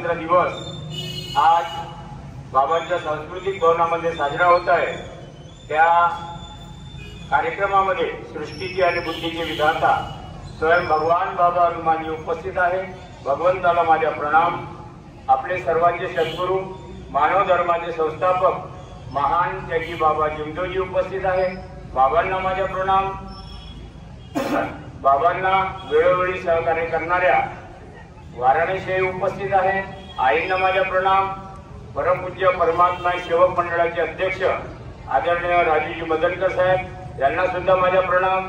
स्वातंत्र्य दिवस आज बाबांच्या सांस्कृतिक भवनामध्ये साजरा होत आहे। त्या कार्यक्रमामध्ये सृष्टीची आणि बुद्धीचे विधाता स्वयं भगवान बाबा हनुमानजी उपस्थित आहे। भगवंताला माझा प्रणाम। आपले सर्वांचे सद्गुरू मानव धर्माचे संस्थापक महान त्यागी बाबा जिमदोजी उपस्थित आहे। बाबांना माझा प्रणाम। बाबांना वेळोवेळी सहकार्य करणाऱ्या वाराणसी उपस्थित आहे। आईंना माझा प्रणाम। परमपूज्य परमात्मा सेवक मंडळाचे अध्यक्ष आदरणीय राजूजी मदनकर साहेब यांना सुद्धा माझा प्रणाम।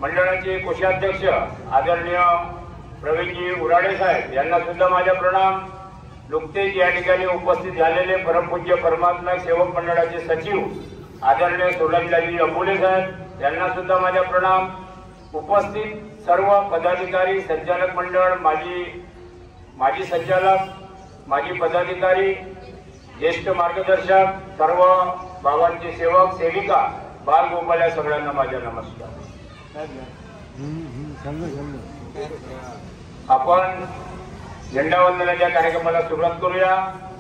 मंडळाचे कोषाध्यक्ष आदरणीय प्रवीणजी उराडे साहेब यांना सुद्धा माझा प्रणाम। नुकतेच या ठिकाणी उपस्थित झालेले परमपूज्य परमात्मा सेवक मंडळाचे सचिव आदरणीय सोलंकीजी अबोले साहेब यांना सुद्धा माझा प्रणाम। उपस्थित सर्व पदाधिकारी संचालक मंडळ माजी संचालक माजी पदाधिकारी ज्येष्ठ मार्गदर्शक सर्व बाबांचे सेवक सेविका बालगोपाल या सगळ्यांना माझा नमस्कार। आपण झेंडावंदनाच्या कार्यक्रमाला सुरुवात करूया।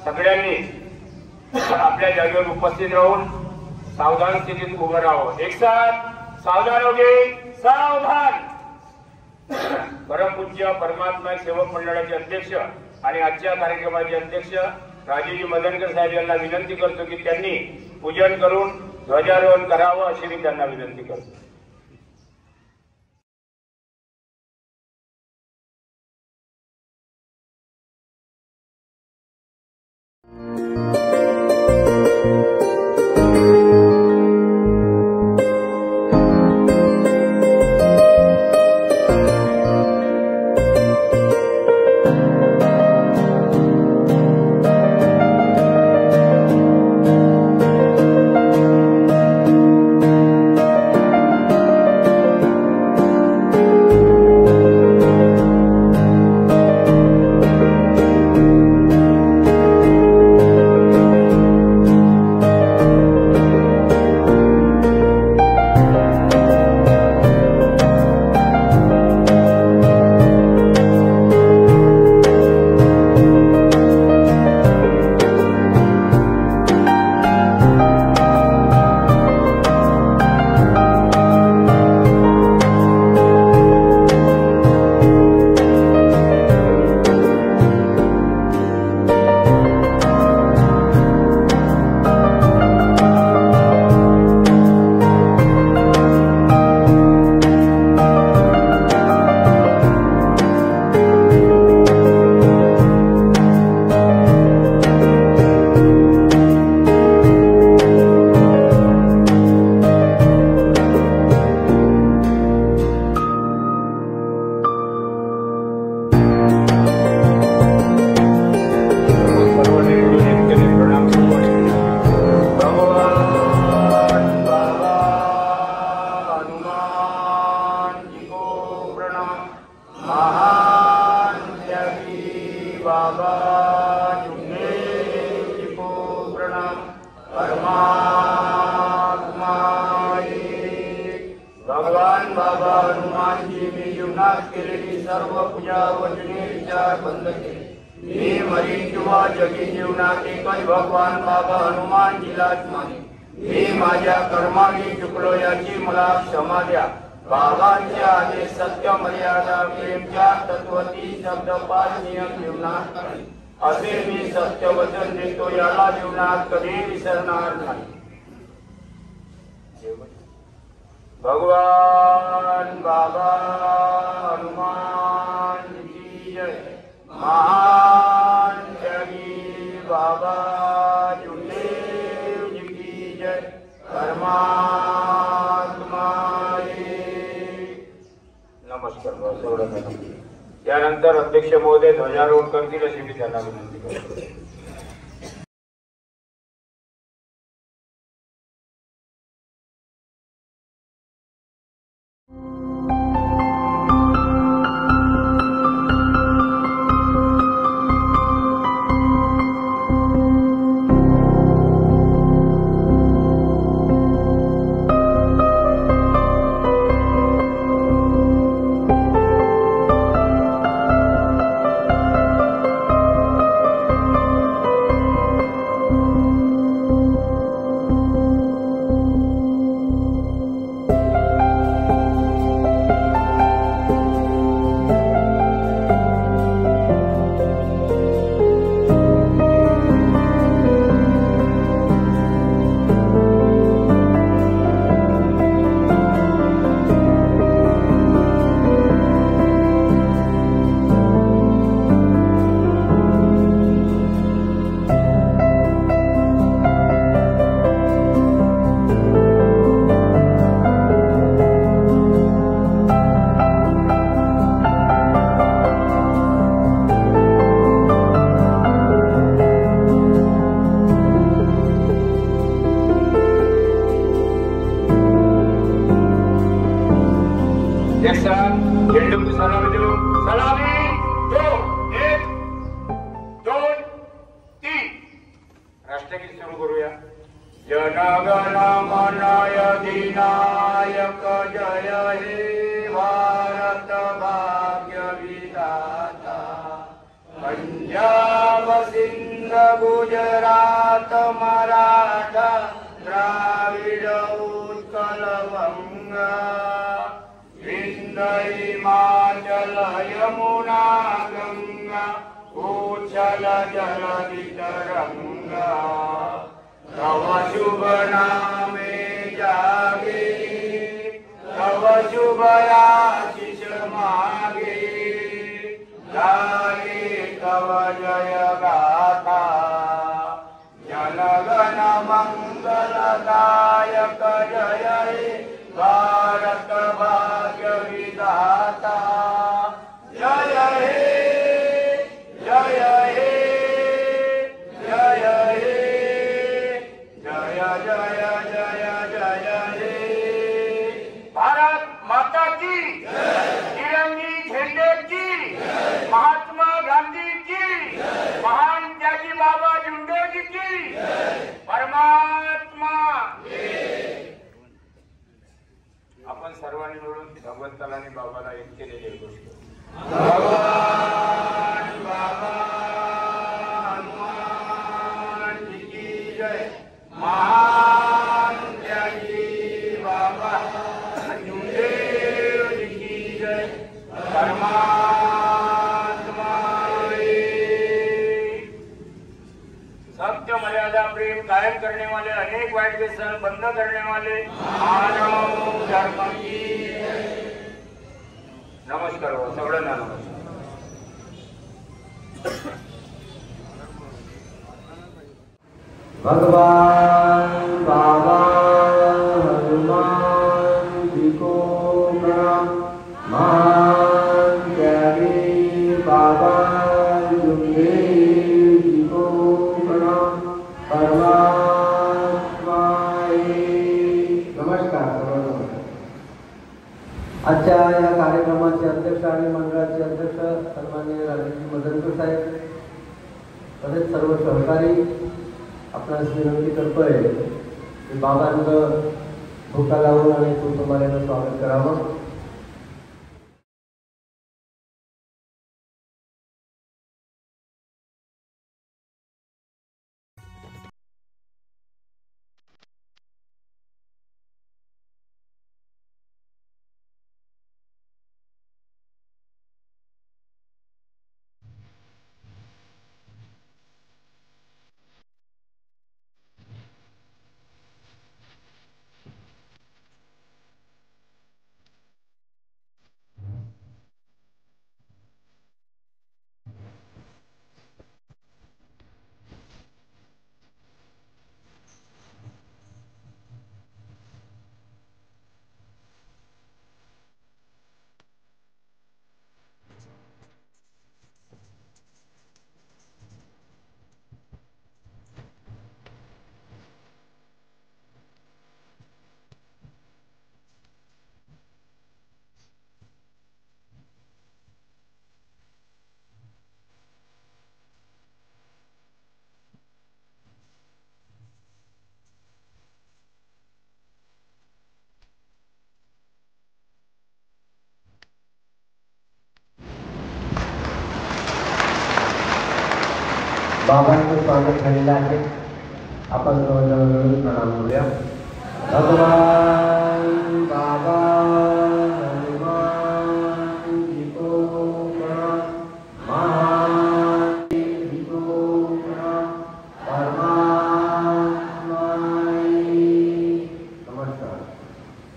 सगळ्यांनी आपल्या जागेवर उपस्थित राहून सावधान स्थितीत उभं राहावं। एक साथ सावधान होगे सावधान। परमपूज्य परमात्मा सेवक मंडळाचे अध्यक्ष आणि आजच्या कार्यक्रमाचे अध्यक्ष राजूजी मदनकर साहेब यांना विनंती करतो की त्यांनी पूजन करून ध्वजारोहण करावं अशी मी त्यांना विनंती करतो। भगवान बाबा हनुमानजी मी जीवनात केलेली सर्व पूजा वचने विचार बंद केले। मी मरी किंवा जगी जीवनात एकच भगवान बाबा हनुमानजीलाच माने। मी माझ्या कर्माने चुकलो याची मला क्षमा द्या। बाबांच्या आदेश सत्य मर्यादा प्रेमच्या तत्वती शब्द पाच नियम जीवनात करणे असे मी सत्य वचन देतो। याला जीवनात कधी विसरणार नाही। भगवान बाबा हनुमान की जय। महान त्यागी बाबा जुगदेव जी की जय। परमात्मा नमस्कार। त्यानंतर अध्यक्ष महोदय ध्वजारोहण करतील अशी मी त्यांना विनंती करतो। पंचगीत सुरू करूया. जनगण मन अधिनायक जय हे भारत भाग्य विधाता. पंजाब सिंध गुजरात मराठा द्राविड उत्कल गंगा विंध्य हिमाचल यमुना गंगा उच्छल जलधि तरंगा. तव शुभ नामे जागे तव शुभ आशीष मागे गाये तव जय गाथा. जनगण मंगलदायक जय हे भारत भाग्य विधाता. जय हे जय हे जय हे जय जय जय जय हे. भारत माता की तिरंगी झंडे की महात्मा गांधी की महान त्यागी बाबा झुंडे जी की परमात्मा. आपण सर्वांनी मिळून भगवंताला आणि बाबाला एक केलेली गोष्ट. भगवान बाबा हनुमान जी की जय. महान त्यागी बाबा झुंडे जी की जय. परमात्मा सत्य मर्यादा प्रेम कायम करने वाले अनेक वाईट व्यसन बंद करने वाले मानव धर्म की नमस्कार हो सगळ्यांना नमस्कार. भगवान बाबा हनुमान जी को प्रणाम. महान त्यागी बाबा झुंडे जी को प्रणाम. परमात्मा नमस्कार सर्वांना. आजच्या या कार्यक्रमाचे अध्यक्ष आणि मंडळाचे अध्यक्ष सन्माननीय राजेशजी मदनकर साहेब तसेच सर्व सहकारी आपणास विनंती करतोय की बाबांचं भूका लावून आणि कुटुंबाला स्वागत करावं. बाबांचं स्वागत झालेलं आहे. आपण सर्वजण प्रणाम करूया. भगवान बाबा हनुमान जी को प्रणाम. महान जी को प्रणाम. परमात्मा नमस्कार.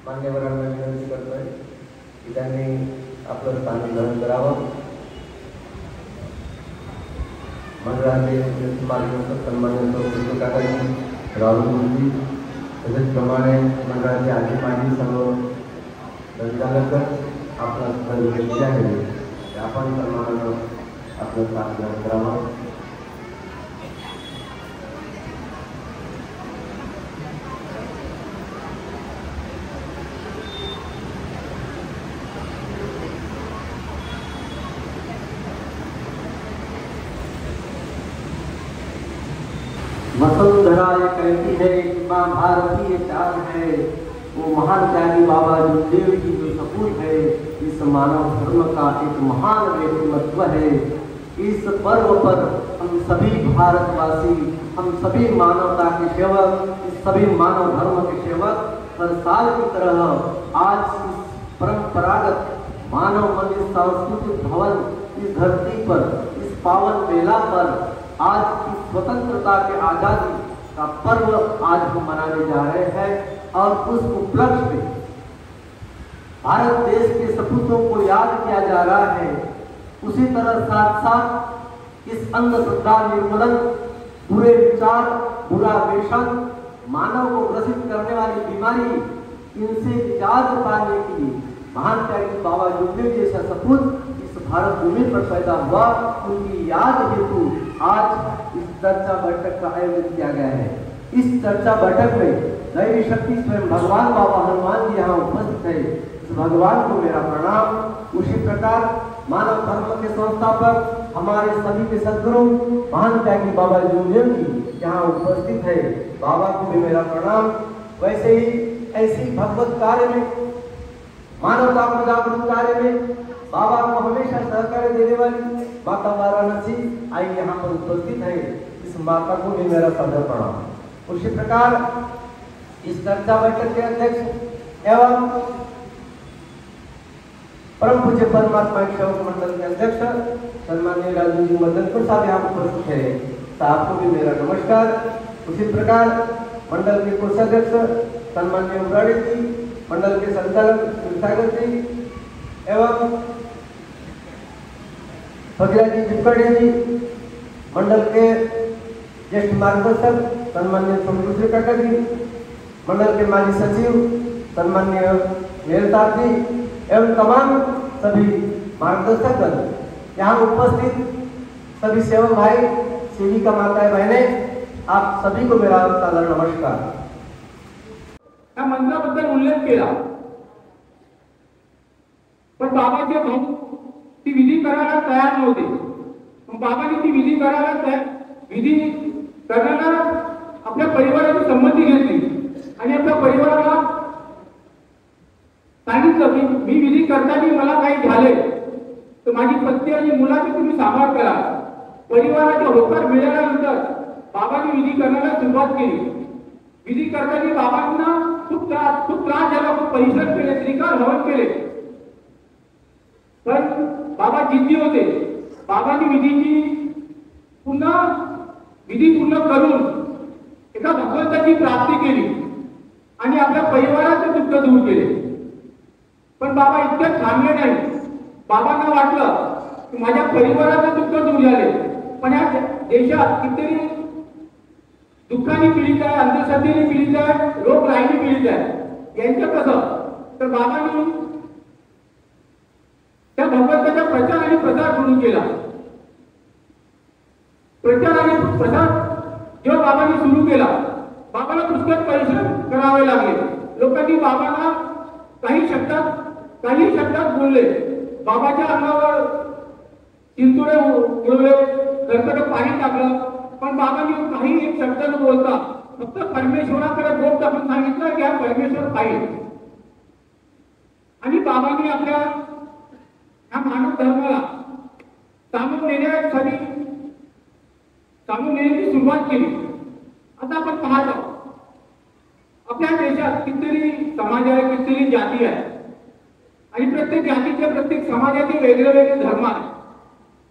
मान्यवरांना विनंती करतोय की त्यांनी आपलं स्थान ग्रहण करावं. मंडळाचे मार्गदर्शक सन्माननीय काकाजी राहुल मुंडी तसेच प्रमाणे मंडळाचे आजी माजी सर्व संचालक आपला व्यक्ती आहे आपण सन्मानानं आपलं स्थान ग्रहण करावं. वसंत वसुंधरा ये कहती है कि माँ भारती ये चाँद है, वो महान त्यागी बाबा जुगदेव की जो सपूत है, इस मानव धर्म का एक महान व्यक्तित्व है। इस पर्व पर हम सभी भारतवासी, हम सभी मानवता के सेवक, इस सभी मानव धर्म के सेवक हर साल की तरह आज इस परंपरागत मानव मंदिर सांस्कृतिक भवन इस धरती पर, इस पावन मेला पर आज की स्वतंत्रता के आजादी का पर्व आज हम मनाने जा रहे हैं। और उस उपलक्ष्य में भारत देश के सपूतों को याद किया जा रहा है। उसी तरह साथ साथ इस अंधश्रद्धा निर्मूलन, बुरे विचार, बुरा व्यसन, मानव को ग्रसित करने वाली बीमारी, इनसे निजात पाने के लिए महान त्यागी बाबा जुगदेव जैसा सपूत इस भारत भूमि पर पैदा हुआ, उनकी याद हेतु आज इस चर्चा बैठक का आयोजन किया गया है। इस चर्चा बैठक में दैवी शक्ति स्वयं भगवान बाबा हनुमान जी यहाँ उपस्थित है। इस भगवान को मेरा प्रणाम। उसी प्रकार मानव धर्म के संस्थापक हमारे सभी के सद्गुरु महान त्यागी बाबा जुगदेव जी यहाँ उपस्थित है, बाबा को भी मेरा प्रणाम। वैसे ही ऐसी भगवत कार्य में, मानवता को जागरूक कार्य में बाबा को हमेशा सहकार्य देने वाली माता वाराणसी आई यहाँ पर उपस्थित है। इस माता को भी मेरा सादर प्रणाम। उसी प्रकार इस चर्चा बैठक के अध्यक्ष एवं परम पूज्य परमात्मा सेवक मंडल के अध्यक्ष सन्माननीय राजू जी मदनपुर साहब यहाँ उपस्थित है, साहब को भी मेरा नमस्कार। उसी प्रकार मंडल के कोषाध्यक्ष सन्माननीय उराड़ी जी, मंडल के संचालक सागर जी एवं भगीरा जी जिपकड़े जी, मंडल के ज्येष्ठ मार्गदर्शक सन्माननीय सोमदूसरी कटक जी, मंडल के माजी सचिव सन्माननीय मेहरताज जी एवं तमाम सभी मार्गदर्शक यहाँ उपस्थित सभी सेवक भाई, सेविका माताएं बहनें, आप सभी को मेरा सादर नमस्कार। या मंत्राबद्दल उल्लेख केला, पण बाबाचे भाऊ ती विधी करायला तयार नव्हते। बाबांनी ती विधी करायला विधी करण्याला आपल्या परिवाराची संमती घेतली आणि आपल्या परिवाराला सांगितलं की मी विधी करताना मला काही झाले तर माझी पत्नी आणि मुलाची तुम्ही सांभाळ करा। परिवाराचा होकार मिळाल्यानंतर बाबांनी विधी करण्याला सुरुवात केली। विधी करताना बाबांना खूप त्रास झाला, खूप परिश्रम केले, त्रिकाल हवन केले, पण बाबा जिद्दी होते। बाबांनी विधी पूर्ण करून एका भगवंताची प्राप्ती केली आणि आपल्या परिवाराचे दुःख दूर केले। पण बाबा इतके थांबले नाही। बाबांना वाटलं की माझ्या परिवाराचे दुःख दूर झाले, पण या देशात कितीतरी दुःखाने पीडित आहे, अंधश्रद्धेने पीडित आहे, रोगराईने पीडित आहे। यांचं कसं? तर बाबांनी त्या भगवंताचा प्रचार आणि प्रसार सुरू केला। प्रचार आणि प्रसार जेव्हा बाबांनी सुरू केला, बाबाला पुष्कळ परिश्रम करावे लागले। लोकांनी बाबांना काही शब्दात बोलले, बाबाच्या अंगावर चिंतुळे उडवले, गणपतीत पाणी टाकलं, पण बाबांनी काही एक शब्द न बोलता फक्त परमेश्वराकडे बोट टाकून सांगितलं की हा परमेश्वर पाहिजे। आणि बाबांनी आपल्या ह्या मानव धर्माला सामोरं नेण्याची सुरुवात केली। आता आपण पाहत आहोत आपल्या देशात कितीतरी समाज आहे, कितीतरी जाती आहे आणि प्रत्येक जातीच्या, प्रत्येक समाजाचे वेगळे धर्म आहेत।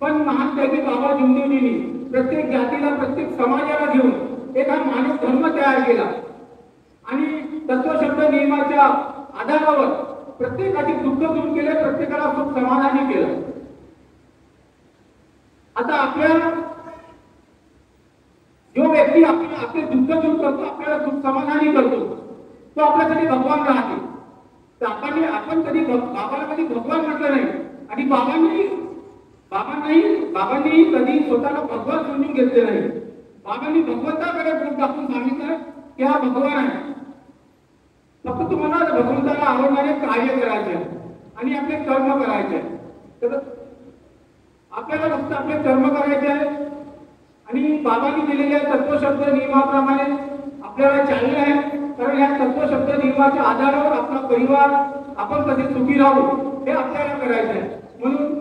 पण महान त्यागी बाबा जुगदेवजींनी प्रत्येक जातीला, प्रत्येक समाजाला घेऊन एक हा मानव धर्म तयार केला आणि तत्वशब्द नियमाच्या आधारावर प्रत्येकाचे दुःख दूर केले, प्रत्येकाला सुख समाधानी केलं। आता आपल्या जो व्यक्ती आपले दुःख दूर करतो, आपल्याला सुख समाधानी करतो, तो आपल्यासाठी भगवान राहते। तर आपण कधी बाबाला कधी भगवान म्हटलं नाही आणि बाबांनी कधी स्वतःला भगवान समजून घेतले नाही। बाबांनी भगवंताकडे बोट दाखवून सांगितलं की हा भगवान आहे, फक्त तुम्हाला भगवंताला आवडणारे कार्य करायचे आणि आपले कर्म करायचे। तर आपल्याला फक्त आपले कर्म करायचे आहे आणि बाबांनी दिलेल्या तत्वशब्द नियमाप्रमाणे आपल्याला चालले आहे, कारण या तत्वशब्द नियमाच्या आधारावर आपला परिवार आपण कसे सुखी राहू हे आपल्याला करायचे आहे. म्हणून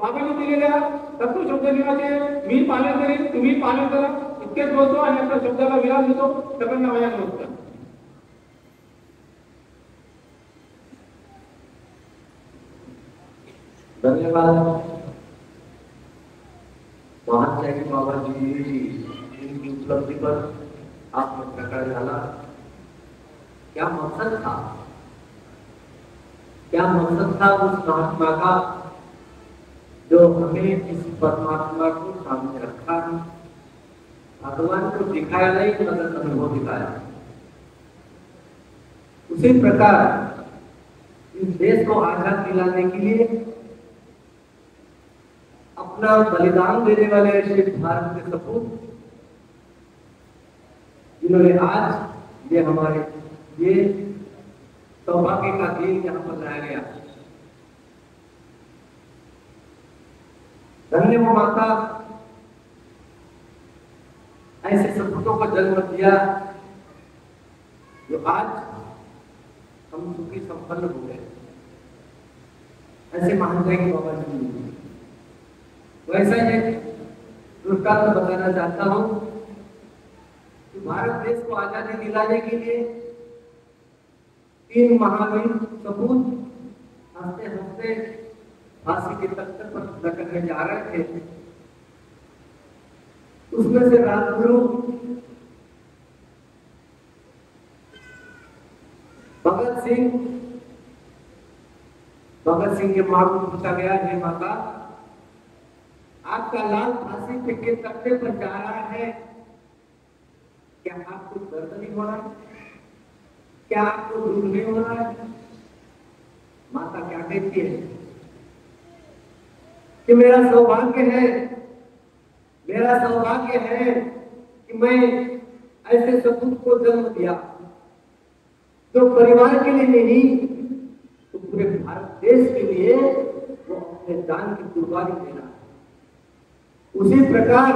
बाबांनी दिलेल्या तत्वशब्द नियमाचे मी पालन करेन, तुम्ही पालन करा, इतकेच बोलतो आणि आपल्या शब्दाला विराम देतो. सगळ्यांना माझ्या नमस्कार. धन्यवाद. महान त्यागी बाबा जी इनकी उपलब्धि पर आप लोग प्रकट झाला. क्या मकसद था, क्या मकसद था उस महात्मा का जो हमें इस परमात्मा को सामने रखा, भगवान को दिखाया नहीं मगर अनुभव दिखाया. उसी प्रकार इस देश को आजाद दिलाने के लिए अपना बलिदान देने वाले ऐसे भारत के सपूत जिन्होंने आज ये हमारे ये सौभाग्य का दिन यहाँ पर लाया गया. धन्य वो माता ऐसे सपूतों को जन्म दिया जो आज हम सुखी संपन्न हो गए. ऐसे महान त्यागी बाबा जी. वैसा ही दृष्टांत बताना चाहता हूं कि भारत देश को आजादी दिलाने के लिए 3 महावीर सपूत हंसते हंसते फांसी के तख्ते पर लटकने जा रहे थे. उसमें से राजगुरु भगत सिंह के मां को पूछा गया, हे माता, आपका लाल फांसी के तख्ते पर जा रहा है, क्या आपको दर्द नहीं हो रहा है, क्या आपको दुख नहीं हो रहा है? माता क्या कहती है कि मेरा सौभाग्य है कि मैं ऐसे सपूत को जन्म दिया जो परिवार के लिए नहीं तो पूरे भारत देश के लिए वो अपने जान की कुर्बानी दे रहा है. उसी प्रकार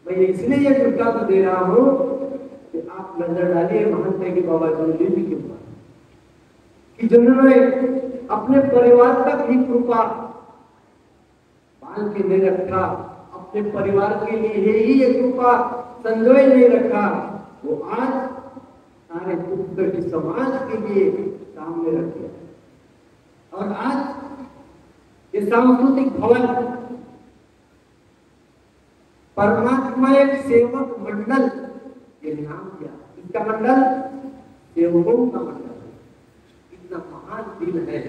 मैं इसलिए ये दृष्टांत दे रहा हूं कि आप नजर डालिए महान त्यागी बाबा जी के ऊपर कि जिन्होंने अपने परिवार तक ही कृपा बांध के नहीं रखा, अपने परिवार के लिए ही ये कृपा संजोए नहीं रखा, वो आज सारे पुत्र की समाज के लिए सामने रख दिया. और आज ये सांस्कृतिक भवन परमात्मा एक सेवक मंडल ये नाम दिया. इसका मंडल सेवकों का मंडल. इतना महान दिन है.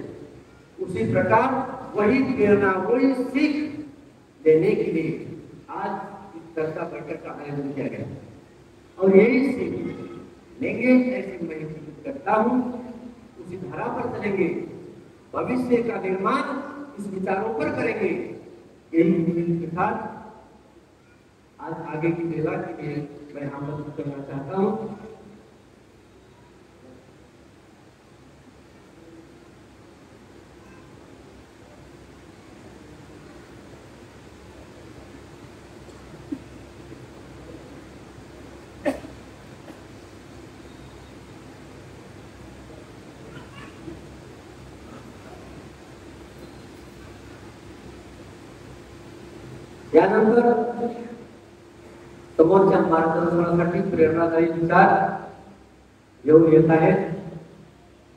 उसी प्रकार वही प्रेरणा, वही सीख देने के लिए आज इस चर्चा बैठक का आयोजन किया गया और यही सीख लेंगे ऐसे मैं करता हूँ. उसी धारा पर चलेंगे, भविष्य का निर्माण इस विचारों पर करेंगे. यही के साथ आज आगे की बेला के लिए मैं आमंत्रित करना चाहता हूं. यानंतर समोरच्या मार्गदर्शनासाठी प्रेरणादायी विचार घेऊन येत आहेत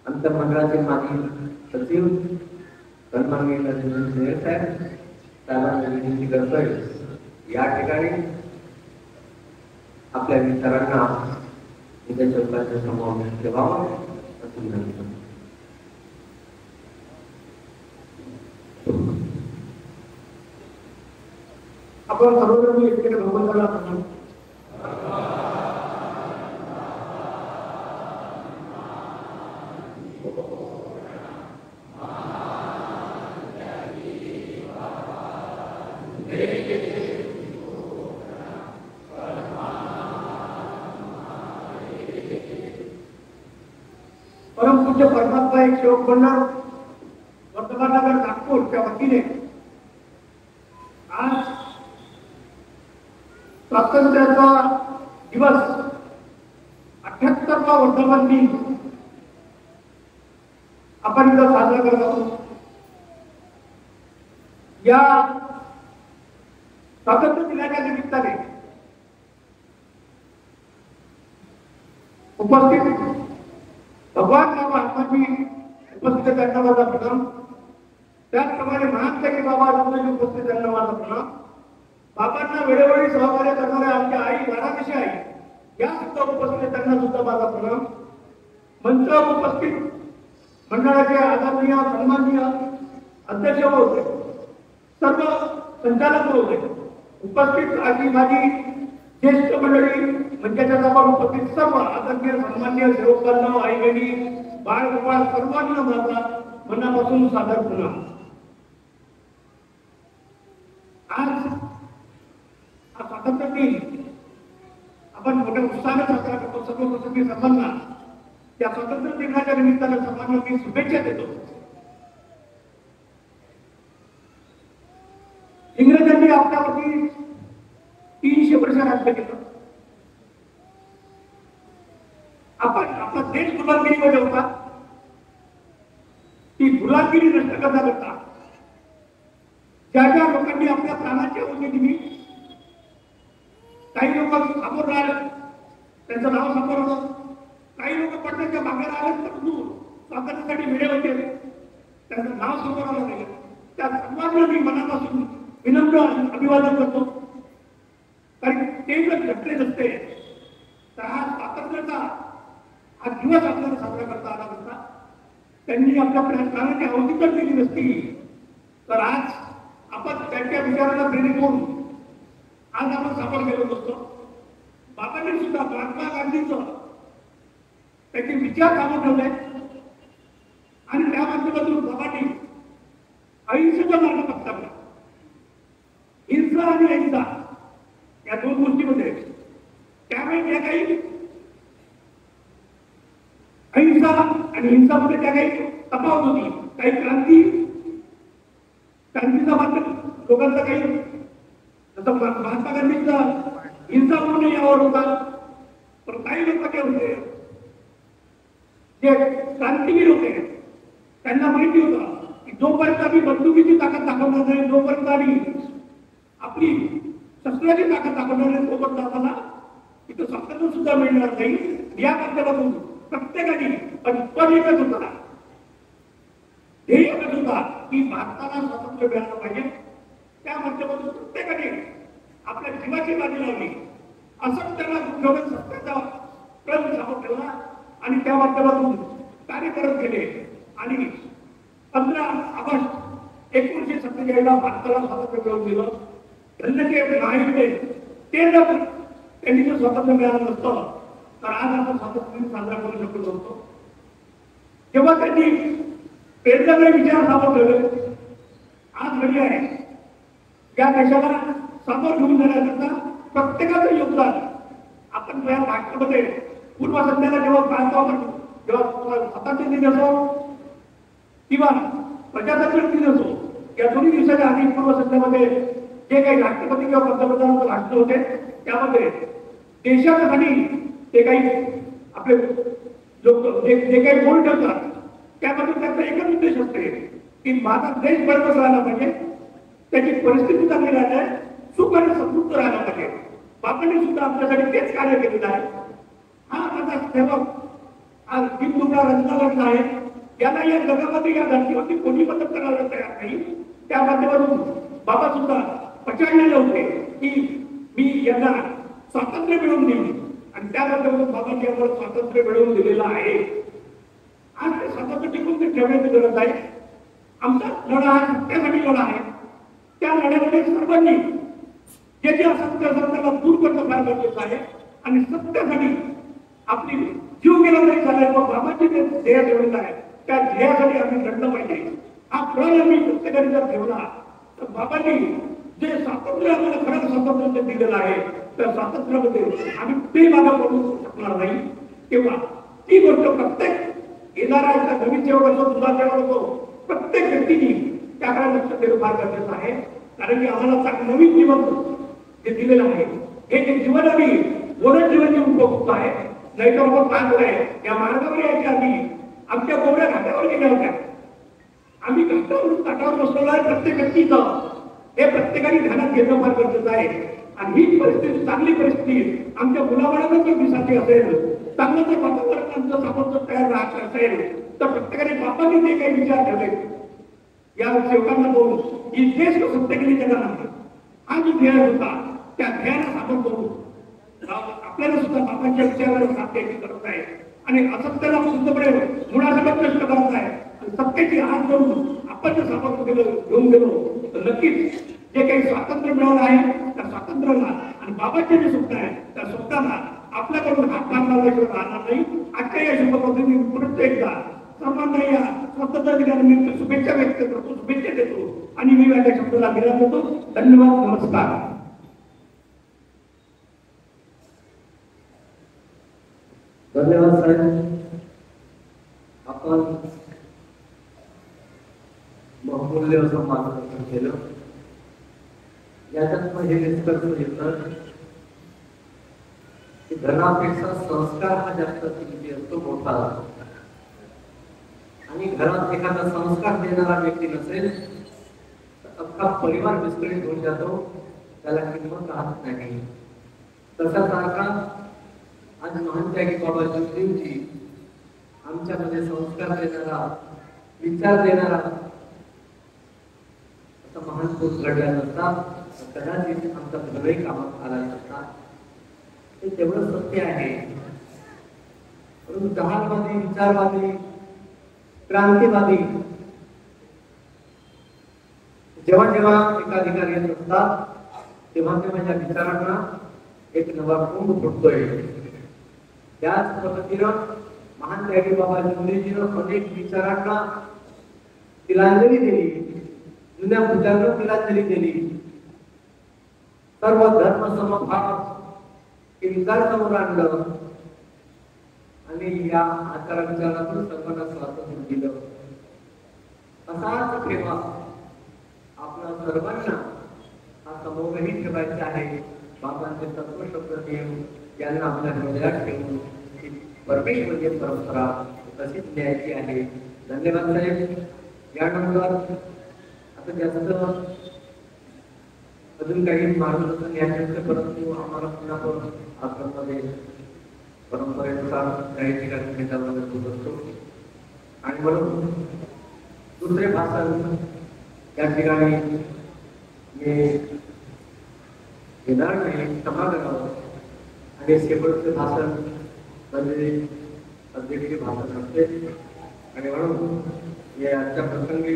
अंतर्मंडळाचे माजी सचिव सन्माननीय नरेंद्र साहेब. साहेबांना विनंती करतोय या ठिकाणी आपल्या विचारांना उद्या चौकाच्या समोर ठेवावा अशी विनंती करतो. आपण सर्वजण एकटे भगवंताला प्रणाम. परमपूज्य परमात्मा एक सेवक भंडार वर्तमान नगर नागपूरच्या वतीने आज स्वातंत्र्याचा दिवस 78वा वर्धापन दिन आपण इथं साजरा करत आहोत. या स्वातंत्र्य दिनाच्या निमित्ताने उपस्थित भगवान बाबा आत्माजी उपस्थित त्यांना माझा प्रणाम. त्याचप्रमाणे महात्मा बाबा आत्माजी उपस्थित त्यांना माझा प्रणाम. बाबांना वेळोवेळी सहकार्य करणाऱ्या आमच्या आई वाराणसी आई या सुद्धा उपस्थित त्यांना सुद्धा माझा प्रणाम. मंचावर उपस्थित मंडळाचे आदरणीय सन्माननीय अध्यक्ष महोदय, सर्व संचालक महोदय, उपस्थित आजी माझी ज्येष्ठ मंडळी, मंचाच्या सभा उपस्थित सर्व आदरणीय सन्माननीय सेवकांना, आई बहिणी, बाळ गोपाळ सर्वांना माझा मनापासून सादर प्रणाम. आज हा स्वातंत्र्य दिन आपण मोठ्या उत्साहाने साजरा करतो. सर्व सर्वांना त्या स्वातंत्र्य दिनाच्या निमित्ताने सर्वांना मी शुभेच्छा देतो. इंग्रजांनी आपल्यावरती 300 वर्ष राज्य केलं. आपण आपला देश गुलामगिरीमध्ये होता. ती गुलामगिरी नष्ट करता ज्या ज्या लोकांनी आपल्या प्राणाची आहुती दिली, काही लोक समोर राहिले, त्यांचं नाव समोर आलं. काही लोक पडद्याच्या मागे राहिले, परंतु स्वातंत्र्यासाठी वेळे होते, त्यांचं नाव समोर आलं नाही. त्या सर्वांना मी मनापासून विनम्र अभिवादन करतो. कारण ते जर घटले नसते तर हा स्वातंत्र्याचा हा दिवस आपल्याला साजरा करता आला नसता. त्यांनी आपल्या प्राणाची आहुती तर दिली नसती तर आज आपण त्यांच्या विचाराला प्रेरित होऊन आज आपण सामोर गेलो नसतो. बाबांनी सुद्धा महात्मा गांधींचं त्याचे विचार कामं ठेवले आणि त्या माध्यमातून बाबांनी अहिंसेचा मार्ग पत्करला. हिंसा आणि अहिंसा या दोन गोष्टीमध्ये त्यावेळी ज्या काही अहिंसा आणि हिंसामध्ये त्या काही तफावत होती, काही क्रांतीचा मार्ग लोकांचा काही जसं महात्मा गांधींचा हिंसा म्हणून यावर होता, पण काही लोक काय होते जे क्रांतिवीर होते त्यांना माहिती होतं की जोपर्यंत आम्ही बंदुकीची ताकद दाखवणार नाही, जोपर्यंत आम्ही आपली शस्त्राची ताकद दाखवणार नाही, तोपर्यंत आम्हाला इथं स्वातंत्र्य सुद्धा मिळणार नाही. या माध्यमातून प्रत्येकाने पण एकच होता, ध्येय एकच होता की भारताला स्वातंत्र्य मिळालं पाहिजे. त्या माध्यमातून प्रत्येकाने आपल्या जीवाची बाजी लावली, असत्याला घेऊन सत्याचा प्रयत्न सामोर ठेवला आणि त्या माध्यमातून कार्य करत गेले. आणि 15 ऑगस्ट 1947 भारताला स्वातंत्र्य मिळवून दिलं. धन्य नाही ते जर त्यांनी जर स्वातंत्र्य मिळालं नसतं तर आज आपण स्वातंत्र्य साजरा करू शकलो नसतो. जेव्हा त्यांनी प्रेरणादायी विचार सामोर ठेवले, आज घडी आहे या देशाला सामोर घेऊन जाण्याकरता प्रत्येकाचं योगदान. आपण या भारतामध्ये पूर्व संध्याला जेव्हा पाहतो, आपण जेव्हा स्वातंत्र्य दिन असो किंवा प्रजासत्ताक दिन असो, या दोन्ही दिवसाच्या आधी पूर्व संध्यामध्ये जे काही राष्ट्रपती किंवा पंतप्रधानांचं भाषण होते त्यामध्ये देशासाठी ते काही आपले लोक जे काही बोल ठेवतात त्यामध्ये त्यांचा एकच उद्देश असते की माझा देश बळकट राहिला पाहिजे, त्याची परिस्थिती चांगली राहिली, सुख आणि समृद्ध राहिला पाहिजे. बाबांनी सुद्धा आपल्यासाठी तेच कार्य केलेलं आहे. हा माझा सेवक आज बिनदुबळा रंगावरला आहे. याला या जगामध्ये या धर्तीवरती कोणी मदत करायला तयार नाही. त्या माध्यमातून बाबा सुद्धा पछाडलेले होते की मी यांना स्वातंत्र्य मिळवून देईन आणि त्या माध्यमातून बाबांनी आम्हाला स्वातंत्र्य मिळवून दिलेलं आहे. आज ते स्वातंत्र्य टिकून ते ठेवण्याची गरज आहे. आमचा लढा हा सत्यासाठी लढा आहे. त्या लढ्यामध्ये सर्वांनी जे जे असत्य असेल त्याला दूर करणं फार गरजेचं आहे आणि सत्यासाठी आपली जीव गेला तरी चालेल, पण बाबांची जे ध्येय ठेवलेलं आहे त्या ध्येयासाठी आम्ही लढलं पाहिजे. हा प्रण आम्ही प्रत्येकाने जर ठेवला तर बाबांनी जे स्वातंत्र्य आम्हाला खरंच स्वातंत्र्य दिलेलं आहे त्या स्वातंत्र्यामध्ये आम्ही ते मागं पडू शकणार नाही. तेव्हा ती गोष्ट प्रत्येक येणारा एका नवीन सेवक असो, जुना सेवक असो, प्रत्येक व्यक्तीने त्याकडे लक्ष देणं फार गरजेचं आहे. कारण की आम्हाला नवीन जीवन जे दिलेलं आहे हे जे जीवन आम्ही बोलत जीवन जीवन बघतो आहे, नाही तर आपण पाहतोय या मार्गावर यायच्या आधी आमच्या गोऱ्या घाटावर गेल्या होत्या. आम्ही घाटावरून काठावर बसलेलो आहे. प्रत्येक व्यक्तीचं हे प्रत्येकाने ध्यानात घेणं फार गरजेचं आहे. आणि हीच परिस्थिती, चांगली परिस्थिती आमच्या मुलाबाळांना जर दिसाची असेल, चांगलं जर वातावरण आमचं सामर्थ्य तयार राहत असेल, तर प्रत्येकाने बापांनी जे काही विचार ठेवले या सेवकांना बोलून ही देश सत्य केली जगाला हा जो ध्येय होता त्या ध्येयाला साधन करून आपल्याला सुद्धा बापांच्या विचाराला साथ द्यायची गरज आहे. आणि असत्याला शुद्धपणे मुळासकट नष्ट करायचं आहे. आणि सत्याची हात करून आपण जर सामर्थ्य घेऊन गेलो तर नक्कीच जे काही स्वातंत्र्य मिळवलं आहे त्या स्वातंत्र्याला आणि बाबाचे जे स्वप्न आहे त्या स्वप्नाला आपल्याकडून हात मारण्याशिवाय राहणार नाही. आजच्या या शुभपद्धतीने पुढे एकदा सर्वांना या स्वातंत्र्य दिनानिमित्त शुभेच्छा व्यक्त करतो, शुभेच्छा देतो आणि मी माझ्या शब्दाला विराम देतो. धन्यवाद, नमस्कार. धन्यवाद साहेब. आपण बहुमूल्य असं मार्गदर्शन केलं. याच्यात हे निष्कर्ष येतं की धनापेक्षा संस्कार हा जास्त किमती असतो, मोठा असतो. आणि घरात एखादा संस्कार देणारा व्यक्ती नसेल तर अख्खा परिवार विस्कळीत होऊन जातो, त्याला किंमत राहत नाही. तसासारखा आज महान त्यागी बाबा जोशींची आमच्यामध्ये संस्कार देणारा, विचार देणारा असा महान पुरुष घडला नसता तर कदाचित आमचा धर्मही कामात आला नसता. हे तेवढं सत्य आहे. परंतु जहालवादी, विचारवादी, क्रांतिवादी जेव्हा जेव्हा एका ठिकाणी येत असतात तेव्हा माझ्या विचारांना एक नवा कुंभ फुटतोय. त्याच पद्धतीनं महान त्यागी बाबा जोशीजीनं अनेक विचारांना तिलांजली दिली, जुन्या पूजांना तिलांजली दिली. सर्व धर्म समभाव हे विचार समोर आणलं आणि या आचार विचारातून सर्वांना स्वातंत्र्य दिलं. असाच ठेवा आपल्या सर्वांना हा समोरही ठेवायचा आहे. बाबांचे तत्व शब्द नियम यांना आपल्या हृदयात ठेवून परमेश्वरीय परंपरा तशीच न्यायची आहे. धन्यवाद साहेब. यानंतर आता जास्त अजून काही मार्गदर्शन यायचे, परंतु आम्हाला पुन्हा पण आश्रममध्ये परंपरेनुसार काही ठिकाणी भेटायला होत असतो. आणि म्हणून दुसरे भाषण या ठिकाणी मी घेणार नाही, क्षमा करावं. आणि शेवटचे भाषण म्हणजे अध्यक्षीय भाषण असते आणि म्हणून या आजच्या प्रसंगी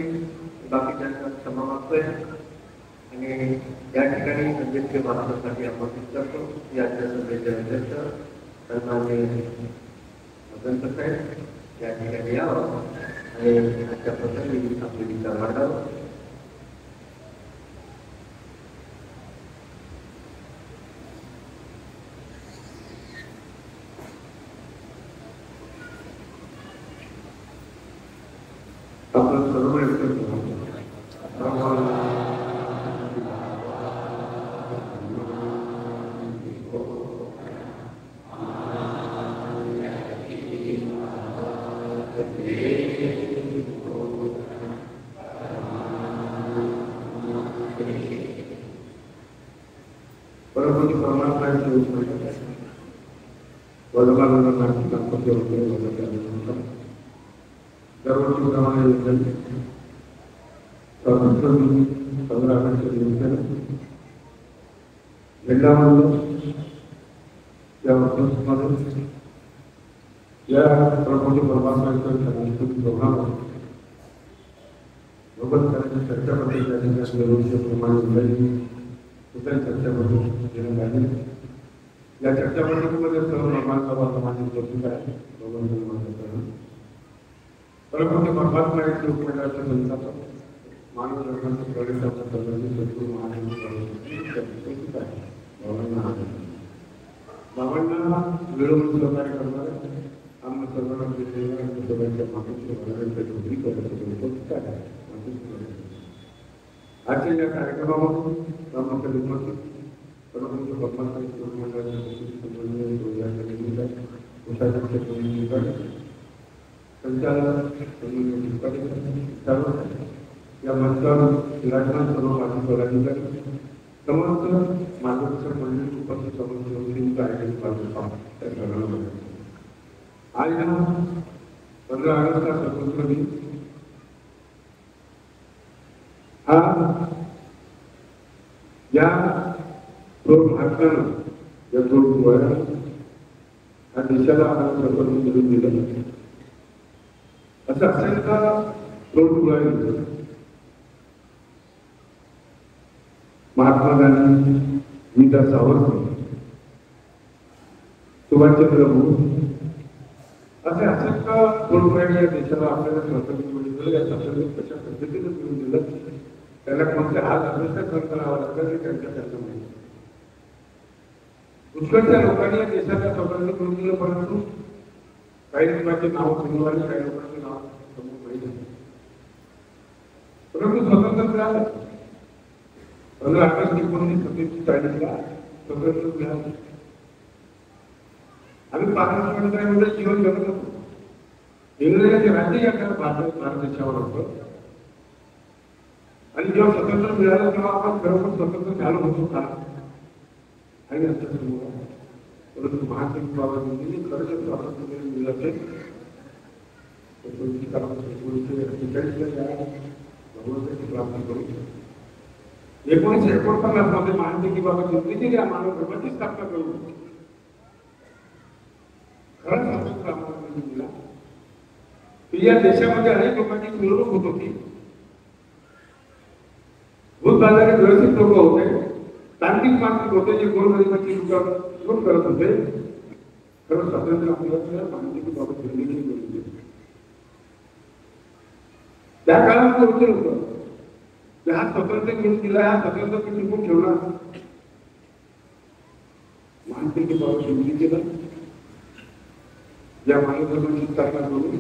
बाकीच्यांना क्षमा मागतोय आणि या ठिकाणी अध्यक्षीय भाषणासाठी आमंत्रित करतो. याच्या सभेचे अध्यक्ष सन्माननीय मदनकर साहेब या ठिकाणी यावं आणि आजच्या प्रसंगी आपले विचार मांडावं. आपण सर्व परंतु परमात्म्याची वजमानंद दाम्पत्य दरवर्षीप्रमाणे स्वातंत्र्य 15 ऑगस्ट दिवसाला जिल्ह्यामधून या वर्षामध्ये या प्रभूजी परमात्म्याच्या सांस्कृतिक प्रोग्राम सोबत करायची चर्चा प्रमाणे कुठल्या चर्चामधून घेण्यात आली. या चर्चामध्ये सर्व निर्माणसभा समाजिक उपस्थित आहे. परंतु परमात्मा एक लोकमंडळाच्या संस्थापक मानवधर्माचे प्रवेशाचा सद्गुरू महाराज बाबांना वेळोवेळी सहकार्य करणारे आम्ही सर्वांना सगळ्यांच्या मागणी उपस्थित आहे. आजच्या या कार्यक्रमामधून उपस्थित परंतु परमात्मा या मंचावर विराजमान सर्व माजी पदाधिकारी समस्त मार्गदर्शक मंडळी उपस्थित आज 15 ऑगस्ट का स्वतंत्र दिन हा या दोन महात्म्यानं या दोन डोळ्यानं हा देशाला आपण स्वतंत्र मिळवून दिलं असं असेल का दोन डोळ्याने महात्मा गांधी वीर सावरकर सुभाषचंद्र बोस असे असेल का दोन डोळ्याने या देशाला आपल्याला स्वातंत्र्य मिळवून दिलं या स्वातंत्र्य कशा पद्धतीने मिळवून दिलं त्याला कोणते हात अभ्यास करावा लागतात हे त्यांच्याकरता माहिती पुष्कळच्या लोकांनी या देशाला स्वातंत्र्य मिळवून दिलं परंतु काही लोकांचे नाव समोर आले काही लोकांचे नाव समोर माहिती परंतु स्वतंत्र मिळालं 15 ऑगस्ट 1947ला स्वतंत्र मिळालं आम्ही पाकिस्तानमध्ये जीवन जगत होतो इंग्रजांचे राज्य या भारत देशावर होतं आणि जेव्हा स्वतंत्र मिळालं तेव्हा आपण खरोखर स्वतंत्र झालो होतो का आणि परंतु महात्मा बाबाजींनी खरंच स्वातंत्र्य मिळालं असेल प्राप्त करू 1949 मध्ये महात्मा बाबाजींनी या मानव धर्माची स्थापना करू खरंच स्वातंत्र्य आम्हाला दिला या देशामध्ये अनेक लोकांची मिळवणूक होत होती भूतबाजारी व्यवस्थित लोक होते तांत्रिक मानसिक होते जे गोरगरिबांची लूट करत होते खरं स्वातंत्र्य आपल्याला मानसिक बाबत निर्णय करून त्या काळात होते लोक हा स्वतंत्र घेऊन दिला हा स्वतंत्र टिकून ठेवला मानसिक बाबत निर्णय केला या मानवधर्माची स्थापना करून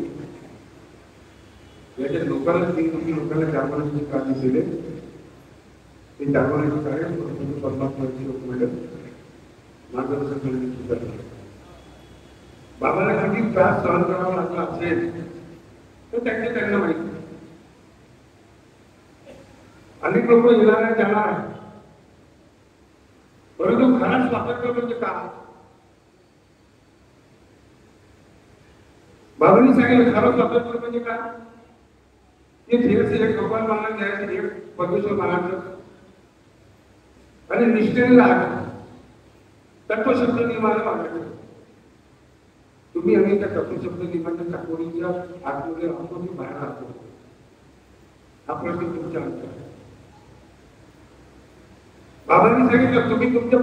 याच्या लोकांना 3 कोटी लोकांना जागवण्याचे कार्य केले ते जागवण्याचे कार्य परमात्म्याचे लोकमंडळ मार्गदर्शन करण्याची करतात बाबाला किती त्रास सहन करावा लागला असेल तर त्यांना माहिती अनेक लोक येणार आहे जाणार आहे परंतु खरा स्वातंत्र्य म्हणजे का बाबांनी सांगितलं खरं स्वातंत्र्य म्हणजे काय की धीरचे एक भगवान मानायचं घ्यायचं एक परमेश्वर मानायचं आणि निष्ठेने राहायचं तत्वशब्द नियमाला वागायचं तुम्ही आम्ही त्या तत्वशब्द नियमाच्या चाकोरीच्या आतमध्ये राहतो की बाहेर राहतो हा प्रश्न तुमच्या अंतर आहे बाबांनी सांगितलं तुम्ही तुमच्या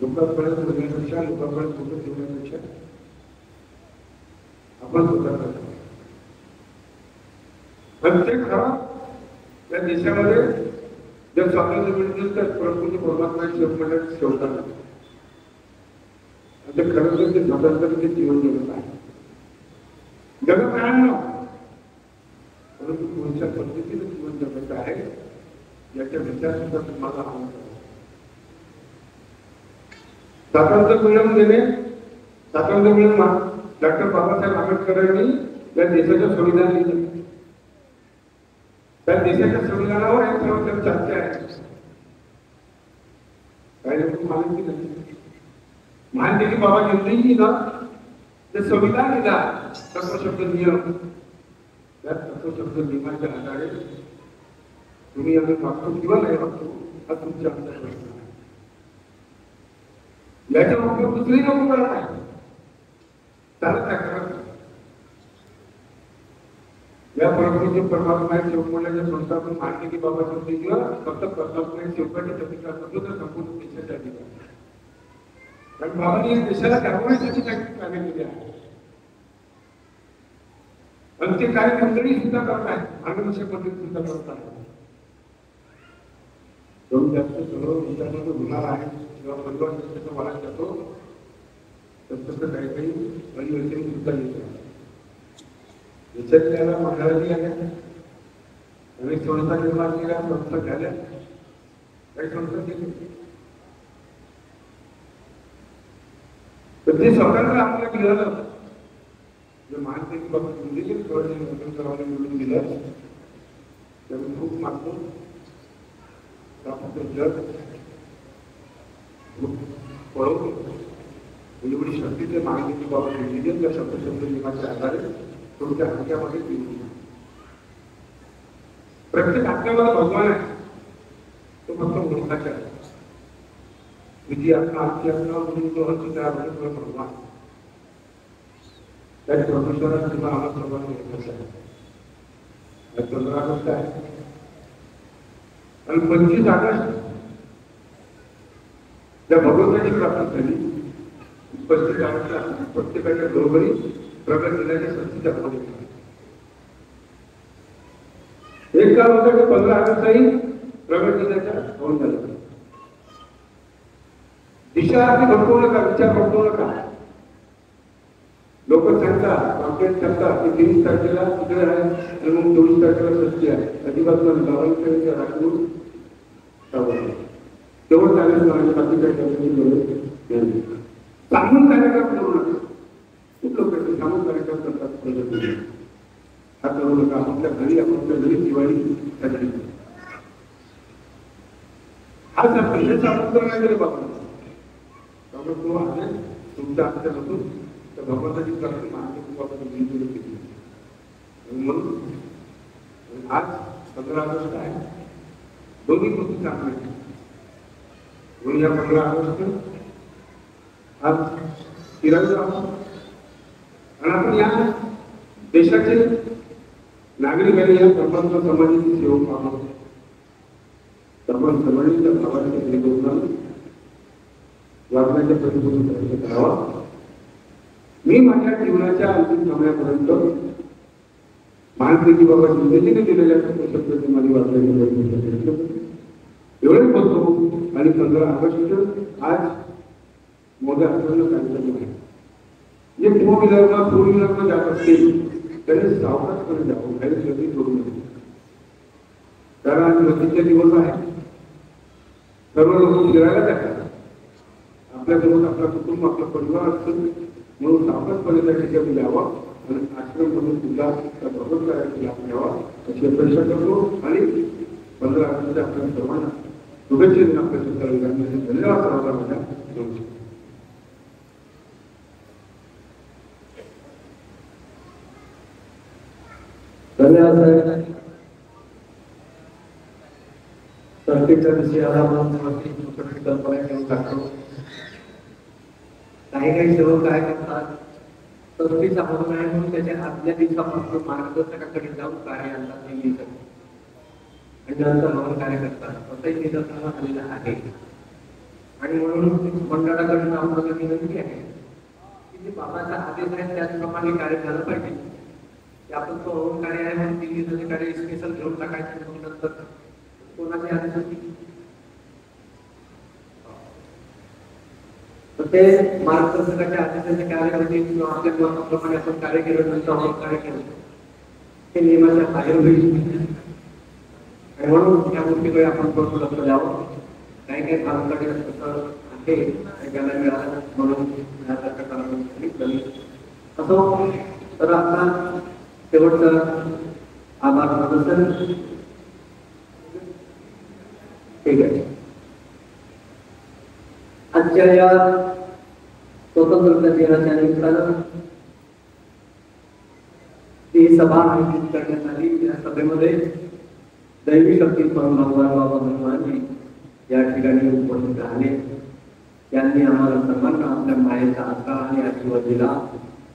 लोकांपर्यंत बघण्यापेक्षा लोकांपर्यंत फोटो ठेवण्यापेक्षा आपण स्वतः प्रत्येक खरं या देशामध्ये जर स्वातंत्र्य मिळतील तर प्रभूंचे परमात्मा शिवमंडळ ठेवतात आता खरं तर ते स्वातंत्र्य जीवन जगत आहे जगत आहे ना परंतु कोणत्या पद्धतीने जीवन जगत आहे याच्या विचार सुद्धा तुम्हाला हवा स्वातंत्र्य मिळवून देणे स्वातंत्र्य मिळवून डॉक्टर बाबासाहेब आंबेडकरांनी या देशाचं संविधान लिहिलं त्या देशाच्या संविधानावर एक सर्वोच्च चर्चा आहे काही लोक माहिती नाही माहिती की बाबाजींनी ना ते संविधान लिहिला तत्वशब्द नियम त्या तत्वशब्द नियमाच्या आधारे तुम्ही आम्ही वागतो किंवा नाही वागतो हा तुमच्या आमचा प्रश्न आहे याच्या उपयोग दुसरी लोक करत आहे चालत आहे करत या परंपरेचे परमात्मा शिवमंडळाच्या संस्थापन मान्य की बाबा समजून किंवा फक्त परमात्मा शिवकाच्या अधिकार नव्हतं तर संपूर्ण देशाच्या अधिकार कारण बाबांनी या देशाला जागवण्यासाठी काही कार्य केले आहे आणि ते कार्य मंडळी सुद्धा करत आहेत मार्गदर्शक मंडळी सुद्धा करत आहेत दोन जास्त सर्व विचारांमध्ये होणार आहे किंवा 15 वर्षाचा वाढत जातो तसं काही काही परिवर्तन सुद्धा येतं याच्यात त्याला मंडळाची आल्या अनेक संस्था निर्माण केल्या संस्था झाल्या काही संस्था केली तर ते सरकारला आपल्याला मिळालं मानसिक बाबतीत देखील सर्वांनी मिळून दिलं त्यामुळे खूप मागतो जग पळवतो एवढी शक्तीचे मागणीची बाबत दिली त्या शब्द नियमाच्या आधारे तुमच्या हातामध्ये दिली प्रत्येक आत्म्यामध्ये भगवान आहे तो फक्त मूर्खाचा आहे विधी आत्मा आत्मा म्हणून जो हक्की तयार होतो तो भगवान त्या परमेश्वरात किंवा आम्हाला सर्वांनी घेतलं आहे 15 ऑगस्ट आहे आणि 25 ऑगस्ट त्या भगवंताची प्राप्ती झाली 25 ऑगस्टला प्रत्येकाच्या घरोघरी प्रगट दिनाच्या संस्थेच्या भावने एक काळ होतं की 15 ऑगस्टलाही प्रगट दिनाच्या भावून झाला दिशा आपली भटकवू नका विचार भटकवू नका लोक सांगतात कॉन्फिडन्स सांगतात की 23 तारखेला तिकडे आहे आणि मग 24 तारखेला सत्य आहे अजिबात गावांकडे राखून तेवढं चालेल माझ्या बाकी काही सांगून कार्यक्रम करू नका खूप लोक सांगून कार्यक्रम करतात हा करू नका आपल्या घरी आपल्या घरी दिवाळी साजरी हा पहिले सामंत्र नाही गेले बाबा त्यामुळे तो आहे तुमच्या हातात नसून तर भगवंताची प्राप्ती महादेव केली म्हणून आज 15 ऑगस्ट आहे दोन्ही गोष्टी चांगल्या म्हणून या 15 ऑगस्ट आज फिरायला आणि आपण या देशाचे नागरिक आणि या परमात्मा समाजाची सेवक आहोत आपण समाजाच्या भावाच्या निर्गोपनानं वागण्याच्या परिपूर्ण प्रयत्न करावा मी माझ्या जीवनाच्या अंतिम समयापर्यंत मानसिकी बाबा जिंदगीने दिलेल्या शब्दांनी माझी वाचण्याचा प्रयत्न एवढेच बोलतो आणि 15 ऑगस्ट आज मोठ्या अर्थानं कार्यक्रम आहे जे टू व्हीलरनं जात असतील त्याने सावकाशपणे जावं काही गर्दी करू नये कारण आज गर्दीचे दिवस आहे सर्व लोक फिरायला जातात आपल्यासोबत आपला कुटुंब आपला परिवार असतो म्हणून सावकाशपणे त्या ठिकाणी यावं आणि आश्रममधून सुद्धा त्या भगवत कार्याची लाभ घ्यावा अशी अपेक्षा करतो आणि 15 ऑगस्टच्या आपल्या सर्वांना शुभेच्छा देऊन आपल्या शब्दाला धन्यवाद सर्वांना माझ्या नमस्कार. धन्यवाद साहेब. प्रत्येकच्या विषयाला आपण कल्पना घेऊन टाकतो. काही सेवक काय करतात सर्विस आपण आहे म्हणून त्याच्या आदल्या दिवसापासून मार्गदर्शकाकडे जाऊन कार्य आणतात ते लिहितात आणि नंतर भवन कार्य करतात असंही निदर्शनाला आलेलं आहे. आणि म्हणून मंडळाकडून आपल्याला विनंती आहे की जे बाबाचा आदेश आहे त्याचप्रमाणे कार्य झालं पाहिजे. की आपण तो भवन कार्य आहे म्हणून 3 दिवसाचे कार्य स्पेशल घेऊन टाकायचं म्हणून नंतर कोणाचे आदेश होती ते मार्गदर्शकाच्या आदेशाचे कार्य होते किंवा आपल्या मताप्रमाणे आपण कार्य केलं नंतर कार्य केलं हे नियमाच्या बाहेर होईल. आणि म्हणून या गोष्टीकडे आपण थोडं लक्ष द्यावं. काही भागाकडे असं आहे त्याला मिळालं म्हणून असो. तर आता शेवटचा आभार प्रदर्शन ठीक आहे. आजच्या या स्वतंत्रता दिनाच्या निमित्तानं ही सभा आयोजित करण्यात आली. या सभेमध्ये दैवी शक्ती भगवान बाबा हनुमानजी या ठिकाणी उपस्थित राहिले. त्यांनी आम्हाला सर्वांना आपल्या मायेचा आकार आणि आशीर्वाद दिला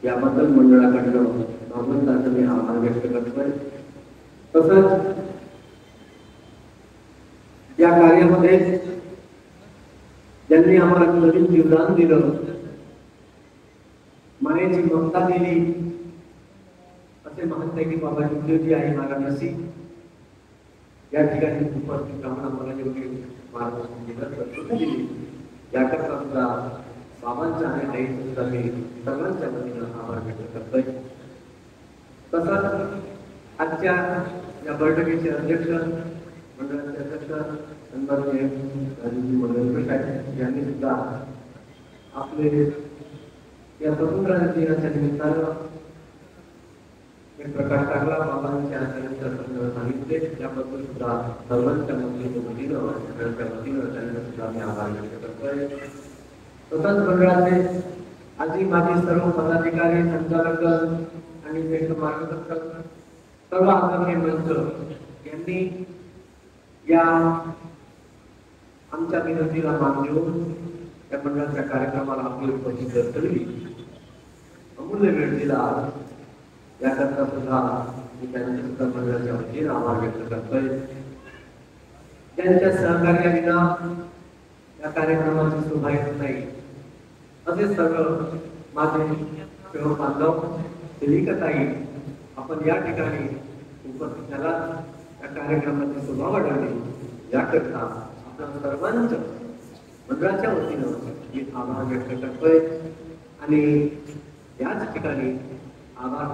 याबद्दल मंडळाकडनं भगवंताचा मी आभार व्यक्त करतोय. तसंच या कार्यामध्ये ज्यांनी आम्हाला नवीन जीवदान दिलं मायेची ममता दिली असे म्हणत की बाबा जिंदगी आहे मला नसी या ठिकाणी उपस्थित राहून आम्हाला योग्य मार्गदर्शन दिलं दिली याकरता सुद्धा बाबांच्या आणि आईचा सुद्धा मी सर्वांच्या वतीनं आभार व्यक्त करतोय. तसंच आजच्या या बैठकीचे अध्यक्ष मंडळाचे अध्यक्ष सन्माननीय राजीवजी मदनकर साहेब यांनी सुद्धा आपले या स्वातंत्र्य दिनाच्या निमित्तानं एक प्रकाश टाकला. बाबांच्या चरित्र सांगितले त्याबद्दल सुद्धा सर्वांच्या वतीनं सगळ्यांच्या वतीनं त्यांना सुद्धा मी आभार व्यक्त करतोय. स्वतंत्र मंडळाचे आजी माजी सर्व पदाधिकारी संचालक आणि ज्येष्ठ मार्गदर्शक सर्व आदरणीय मंच यांनी या आमच्या विनंतीला मान देऊन त्या मंडळाच्या कार्यक्रमाला आपली उपस्थिती दर्शवली, अमूल्य वेळ दिला. याकरता सुद्धा मी त्यांच्या सुद्धा मंडळाच्या वतीने आभार व्यक्त करतोय. त्यांच्या सहकार्याविना या कार्यक्रमाची शोभा येत नाही. असे सर्व माझे सेवक बांधव सेविकाताई आपण या ठिकाणी उपस्थित झालात. या कार्यक्रमाची शोभा वाढवली याकरता आपल्या सर्वांच्या मंडळाच्या वतीनं मी आभार व्यक्त करतोय आणि याच ठिकाणी आभार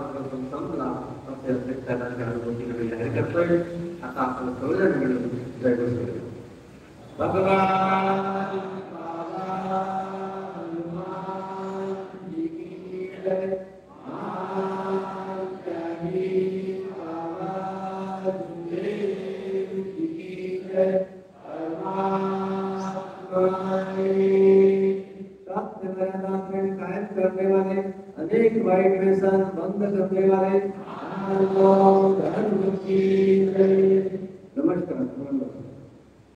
संपला असे अध्यक्षांच्या वतीने मी जाहीर करतोय. आता आपण सर्वजण मिळून जय घोष भगवान कायम करने वाले, अनेक वाइट व्यसन बंद करने वाले